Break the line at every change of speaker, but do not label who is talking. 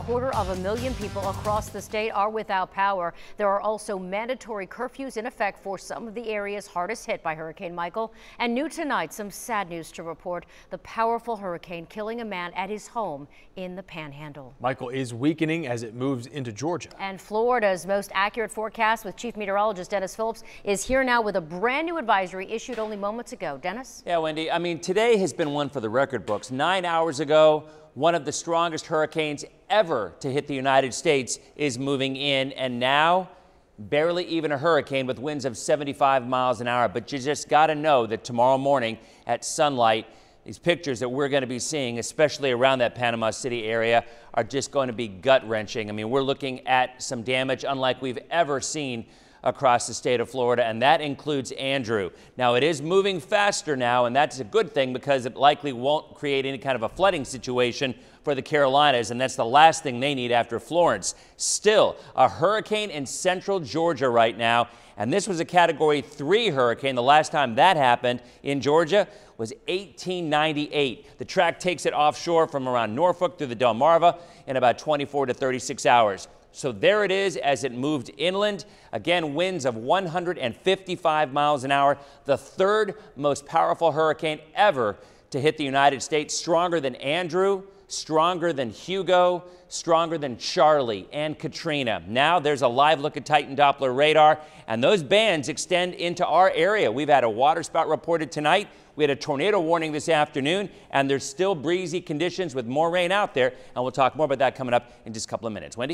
250,000 people across the state are without power. There are also mandatory curfews in effect for some of the areas hardest hit by Hurricane Michael. And new tonight, some sad news to report. The powerful hurricane killing a man at his home in the Panhandle.
Michael is weakening as it moves into Georgia.
And Florida's most accurate forecast with Chief Meteorologist Dennis Phillips is here now with a brand new advisory issued only moments ago. Dennis?
Yeah, Wendy, I mean, today has been one for the record books. 9 hours ago, one of the strongest hurricanes ever to hit the United States is moving in, and now barely even a hurricane with winds of 75 miles an hour. But you just got to know that tomorrow morning at sunlight, these pictures that we're going to be seeing, especially around that Panama City area, are just going to be gut-wrenching. I mean, we're looking at some damage unlike we've ever seen across the state of Florida, and that includes Andrew. Now, it is moving faster now, and that's a good thing because it likely won't create any kind of a flooding situation for the Carolinas, and that's the last thing they need after Florence. Still, a hurricane in central Georgia right now, and this was a Category 3 hurricane. The last time that happened in Georgia was 1898. The track takes it offshore from around Norfolk through the Delmarva in about 24 to 36 hours. So there it is as it moved inland. Again, winds of 155 miles an hour, the third most powerful hurricane ever to hit the United States, stronger than Andrew, stronger than Hugo, stronger than Charlie and Katrina. Now there's a live look at Titan Doppler radar, and those bands extend into our area. We've had a waterspout reported tonight. We had a tornado warning this afternoon, and there's still breezy conditions with more rain out there, and we'll talk more about that coming up in just a couple of minutes. Wendy?